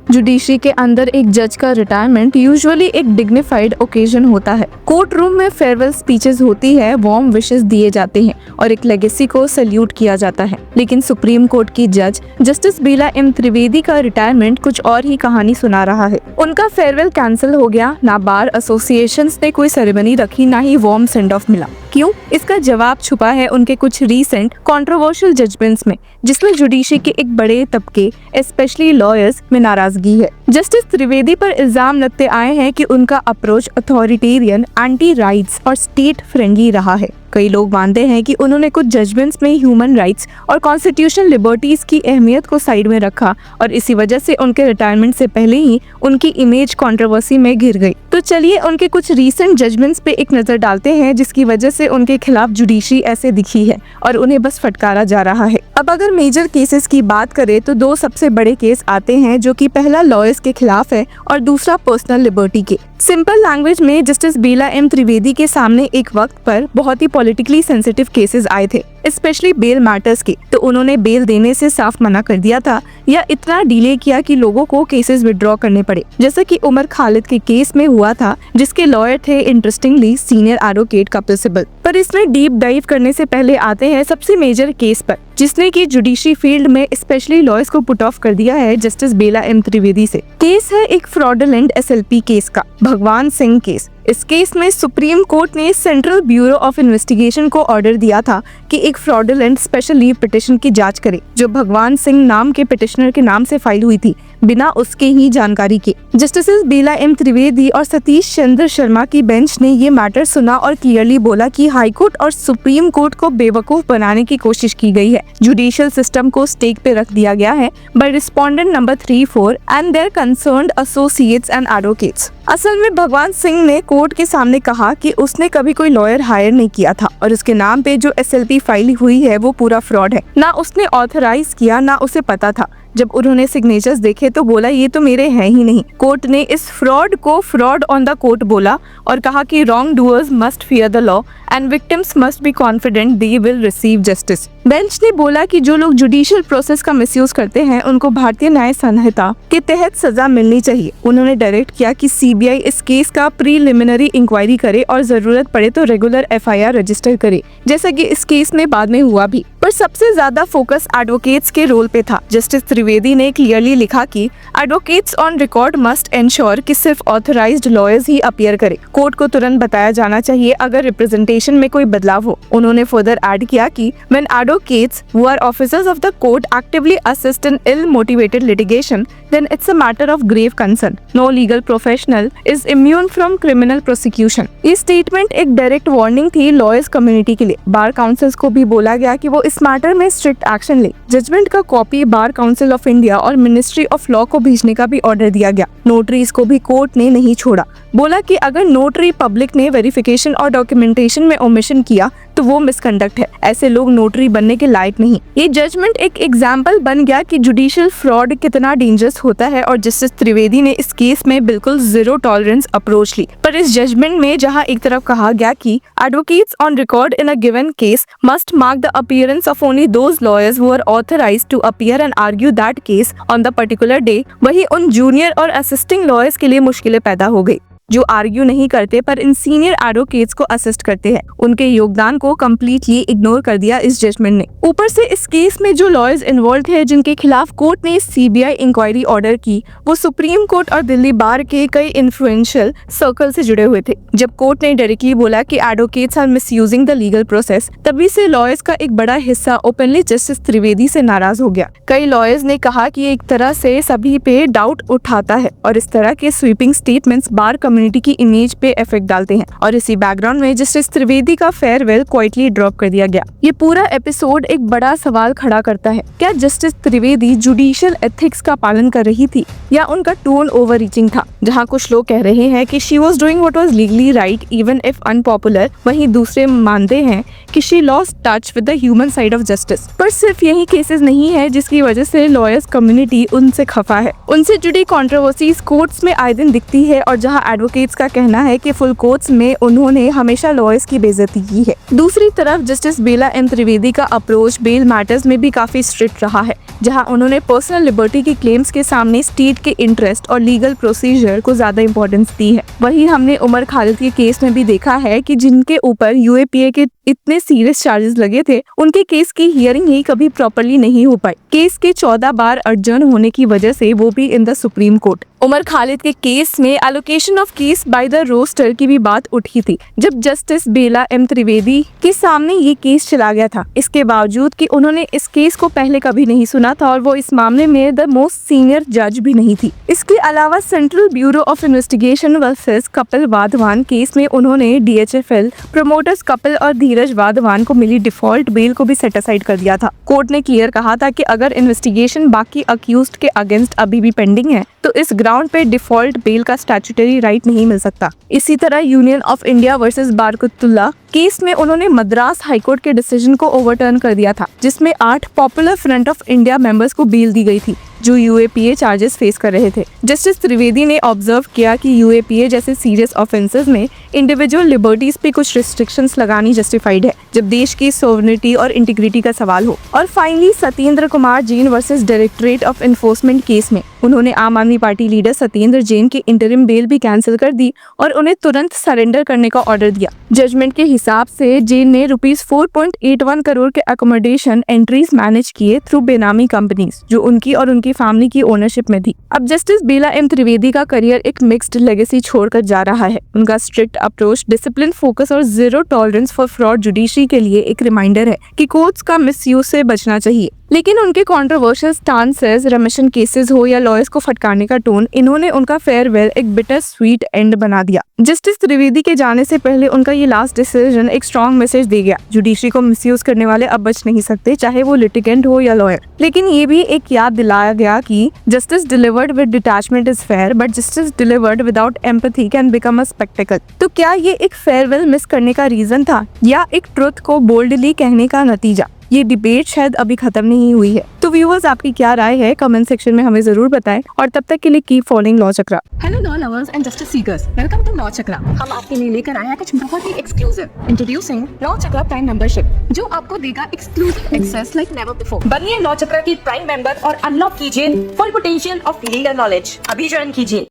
Judiciary के अंदर एक जज का रिटायरमेंट यूजुअली एक डिग्निफाइड ओकेजन होता है। कोर्ट रूम में फेयरवेल स्पीचेस होती है, वार्म विशेस दिए जाते हैं और एक लेगेसी को सल्यूट किया जाता है। लेकिन सुप्रीम कोर्ट की जज जस्टिस बीला एम त्रिवेदी का रिटायरमेंट कुछ और ही कहानी सुना रहा है। उनका फेयरवेल कैंसिल हो गया, ना बार एसोसिएशंस ने कोई सेरेमनी रखी, ना ही वार्म सेंड ऑफ मिला। क्यों? इसका जवाब छुपा है उनके कुछ रीसेंट कंट्रोवर्शियल जजमेंट्स में, जिसमें जुडिशरी के एक बड़े तबके स्पेशली लॉयर्स में नाराजगी है। जस्टिस त्रिवेदी पर इल्जाम लगते आए हैं कि उनका अप्रोच अथॉरिटेरियन, एंटी राइट्स और स्टेट फ्रेंडली रहा है। कई लोग मानते हैं कि उन्होंने कुछ जजमेंट्स में ह्यूमन राइट्स और कॉन्स्टिट्यूशनल लिबर्टीज की अहमियत को साइड में रखा और इसी वजह से उनके रिटायरमेंट से पहले ही उनकी इमेज कंट्रोवर्सी में घिर गई। तो चलिए उनके कुछ रीसेंट जजमेंट्स पे एक नजर डालते हैं, जिसकी वजह से उनके खिलाफ जुडिशरी ऐसे दिखी है और उन्हें बस फटकारा जा रहा है। अब अगर मेजर केसेस की बात करें तो दो सबसे बड़े केस आते हैं, जो कि पहला लॉयर्स के खिलाफ है और दूसरा पर्सनल लिबर्टी के। सिंपल लैंग्वेज में जस्टिस बीला एम त्रिवेदी के सामने एक वक्त पर बहुत ही पॉलिटिकली सेंसिटिव केसेस आए थे, स्पेशली बेल मैटर्स के। तो उन्होंने बेल देने से साफ मना कर दिया था या इतना डिले किया कि लोगों को केसेस विड्रॉ करने पड़े, जैसा कि उमर खालिद के केस में हुआ था, जिसके लॉयर थे interestingly senior advocate Kapil Sibal. पर इसमें डीप डाइव करने से पहले आते हैं सबसे मेजर केस पर, जिसने की जुडिशरी फील्ड में स्पेशली लॉयर्स को पुट ऑफ कर दिया है जस्टिस बेला एम त्रिवेदी से। केस है एक फ्रॉडलेंट एसएलपी केस का, भगवान सिंह केस। इस केस में सुप्रीम कोर्ट ने सेंट्रल ब्यूरो ऑफ इन्वेस्टिगेशन को ऑर्डर दिया था कि एक फ्रॉडलेंट स्पेशल लीव पिटिशन की जांच करे, जो भगवान सिंह नाम के पिटिशनर के नाम से फाइल हुई थी, बिना उसके ही जानकारी के। जस्टिस बीला एम त्रिवेदी और सतीश चंद्र शर्मा की बेंच ने ये मैटर सुना और क्लियरली बोला कि हाई कोर्ट और सुप्रीम कोर्ट को बेवकूफ बनाने की कोशिश की गई है। जुडिशियल सिस्टम को स्टेक पे रख दिया गया है by respondent number 3, 4 and their concerned associates and advocates. असल में भगवान सिंह ने कोर्ट के सामने कहा कि उसने कभी कोई लॉयर हायर नहीं किया था और उसके नाम पे जो एसएलपी फाइल हुई है वो पूरा फ्रॉड है। ना उसने ऑथराइज किया, ना उसे पता था। जब उन्होंने सिग्नेचर्स देखे तो बोला ये तो मेरे हैं ही नहीं। कोर्ट ने इस फ्रॉड को फ्रॉड ऑन द कोर्ट बोला और कहा कि wrongdoers must fear the law and victims must be confident they will receive justice. Bench ने बोला कि जो लोग जुडिशियल प्रोसेस का मिसयूज करते हैं उनको भारतीय न्याय संहिता के तहत सजा मिलनी चाहिए। उन्होंने डायरेक्ट किया कि सीबीआई इस केस का प्रीलिमिनरी इंक्वायरी करे और जरूरत पड़े तो रेगुलर एफआईआर रजिस्टर करे, जैसा कि इस केस में बाद में हुआ भी। पर सबसे ज्यादा फोकस एडवोकेट्स के रोल पे था। जस्टिस त्रिवेदी ने क्लियरली लिखा कि advocates on record must ensure कि सिर्फ ऑथराइज्ड लॉयर्स ही अपीयर करे। कोर्ट को तुरंत बताया जाना चाहिए अगर रिप्रेजेंटेशन में कोई बदलाव हो। उन्होंने फर्दर ऐड किया कि when advocates who are officers of the court actively assist in ill motivated litigation then it's a matter of grave concern. No legal professional is immune from criminal prosecution. ये statement एक direct warning थी lawyers community के लिए। बार councils को भी बोला गया कि वो इस मैटर में स्ट्रिक्ट एक्शन ले। जजमेंट का copy bar council of India और मिनिस्ट्री ऑफ लॉ को भेजने का भी ऑर्डर दिया गया। नोटरीज को भी कोर्ट ने नहीं छोड़ा। बोला कि अगर नोटरी पब्लिक ने वेरिफिकेशन और डॉक्यूमेंटेशन में ओमिशन किया तो वो मिसकंडक्ट है। ऐसे लोग नोटरी बनने के लायक नहीं। ये जजमेंट एक एग्जाम्पल बन गया कि जुडिशियल फ्रॉड कितना डेंजरस होता है और जस्टिस त्रिवेदी ने इस केस में बिल्कुल जीरो टॉलरेंस अप्रोच ली। पर इस जजमेंट में जहां एक तरफ कहा गया कि advocates on record in a given case must mark the appearance of only those lawyers who are authorised to appear and argue that case on the particular day, वही उन जूनियर और असिस्टिंग लॉयर्स के लिए मुश्किलें पैदा हो गई जो आर्ग्यू नहीं करते पर इन सीनियर एडवोकेट्स को असिस्ट करते हैं। उनके योगदान को कम्प्लीटली इग्नोर कर दिया इस जजमेंट ने। ऊपर से इस केस में जो लॉयर्स इन्वॉल्व थे जिनके खिलाफ कोर्ट ने सीबीआई इंक्वायरी ऑर्डर की, वो सुप्रीम कोर्ट और दिल्ली बार के कई इन्फ्लुएंशियल सर्कल से जुड़े हुए थे। जब कोर्ट ने डायरेक्टली बोला कि advocates are misusing the legal process, तभी से लॉयर्स का एक बड़ा हिस्सा ओपनली जस्टिस त्रिवेदी से नाराज हो गया। कई लॉयर्स ने कहा कि एक तरह से सभी पे डाउट उठाता है और इस तरह के स्वीपिंग स्टेटमेंट्स बार कम्युनिटी की इमेज पे इफेक्ट डालते हैं। और इसी बैकग्राउंड में जस्टिस त्रिवेदी का फेयरवेल क्वाइटली ड्रॉप कर दिया गया। ये पूरा एपिसोड एक बड़ा सवाल खड़ा करता है, क्या जस्टिस त्रिवेदी जुडिशियल एथिक्स का पालन कर रही थी या उनका टोन ओवर रीचिंग था? जहाँ कुछ लोग कह रहे हैं कि she was doing what was legally right even if unpopular, वहीं दूसरे मानते हैं कि she lost touch with the human side of justice. पर सिर्फ यही केसेस नहीं है जिसकी वजह से लॉयर्स कम्युनिटी उनसे खफा है। उनसे जुड़ी कंट्रोवर्सीज कोर्ट्स में आए दिन दिखती है और जहाँ एडवोकेट एडवोकेट्स का कहना है कि फुल कोर्ट्स में उन्होंने हमेशा लॉयर्स की बेइज्जती की है। दूसरी तरफ जस्टिस बेला एम त्रिवेदी का अप्रोच बेल मैटर्स में भी काफी स्ट्रिक्ट रहा है, जहां उन्होंने पर्सनल लिबर्टी की क्लेम्स के सामने स्टेट के इंटरेस्ट और लीगल प्रोसीजर को ज्यादा इंपॉर्टेंस दी है। वहीं हमने उमर खालिद के केस में भी देखा है कि जिनके ऊपर यूएपीए के इतने सीरियस चार्जेस लगे थे, उनके केस की हियरिंग ही कभी प्रॉपर्ली नहीं हो पाई। केस के 14 बार अर्जन होने की वजह से, वो भी in the Supreme Court. Umar Khalid के केस में allocation of case by the roster की भी बात उठी थी, जब जस्टिस बेला एम त्रिवेदी के सामने ये केस चला गया था। इसके बावजूद कि उन्होंने इस केस को पहले कभी नहीं सुना था और वो इस मामले में द मोस्ट सीनियर जज भी नहीं थी। इसके अलावा Central Bureau of Investigation versus Kapil Wadhawan case में उन्होंने DHFL, प्रमोटर्स कपिल और धीरज वाधवान को मिली डिफॉल्ट बेल को भी सेट असाइड कर दिया था। कोर्ट ने क्लियर कहा था कि अगर इन्वेस्टिगेशन बाकी अक्यूज्ड के अगेंस्ट अभी भी पेंडिंग है, तो इस ग्राउंड पे डिफॉल्ट बेल का स्टैट्यूटरी राइट नहीं मिल सकता। इसी तरह union of India versus Barkatullah case में उन्होंने मद्रास हाईकोर्ट के डिसीजन को ओवरटर्न कर दिया था, जिसमें 8 popular front of India members को बेल दी गई थी जो यूएपीए चार्जेस फेस कर रहे थे। जस्टिस त्रिवेदी ने ऑब्जर्व किया कि यूएपीए जैसे सीरियस ऑफेंसेस में इंडिविजुअल लिबर्टीज पे कुछ रिस्ट्रिक्शंस लगानी जस्टिफाइड है, जब देश की सोवरेनिटी और इंटीग्रिटी का सवाल हो। और finally Satyendra Kumar Jain versus directorate of enforcement case में उन्होंने आम आदमी पार्टी लीडर सत्येंद्र जैन की इंटरिम बेल भी कैंसिल कर दी और उन्हें तुरंत सरेंडर करने का ऑर्डर दिया। जजमेंट के हिसाब से जैन ने ₹4.81 करोड़ के अकोमोडेशन एंट्रीज मैनेज किए थ्रू बेनामी कंपनीज, जो उनकी और उनकी फैमिली की ओनरशिप में थी। अब जस्टिस बेला एम त्रिवेदी का करियर एक मिक्स्ड लेगेसी छोड़कर जा रहा है। उनका स्ट्रिक्ट अप्रोच, डिसिप्लिन, फोकस और zero tolerance for fraud judiciary के लिए एक रिमाइंडर है कि कोर्ट्स का मिसयूज से बचना चाहिए। लेकिन उनके कंट्रोवर्शियल स्टांसेस, रेमिशन केसेस हो या लॉयर्स को फटकारने का टोन, इन्होंने उनका फेयरवेल एक बिटर स्वीट एंड बना दिया। जस्टिस त्रिवेदी के जाने से पहले उनका ये लास्ट डिसीजन एक स्ट्रॉन्ग मैसेज दे गया। जुडिशरी को मिसयूज करने वाले अब बच नहीं सकते, चाहे वो लिटिगेंट हो या लॉयर। लेकिन ये भी एक याद दिलाया गया कि justice delivered with detachment is fair, but justice delivered without empathy can become a spectacle. तो क्या ये एक फेयरवेल मिस करने का रीजन था या एक ट्रुथ को बोल्डली कहने का नतीजा? ये डिबेट शायद अभी खत्म नहीं हुई है। तो व्यूअर्स, आपकी क्या राय है कमेंट सेक्शन में हमें जरूर बताएं और तब तक के लिए keep following law Chakra. Hello law lovers and justice seekers, welcome to law Chakra. हम आपके लिए लेकर आए हैं कुछ बहुत ही exclusive. Introducing law Chakra prime membership, जो आपको देगा exclusive access like never before. बनिए लॉ चक्रा की प्राइम मेंबर और अनलॉक कीजिए full potential of legal knowledge. अभी ज्वाइन कीजिए।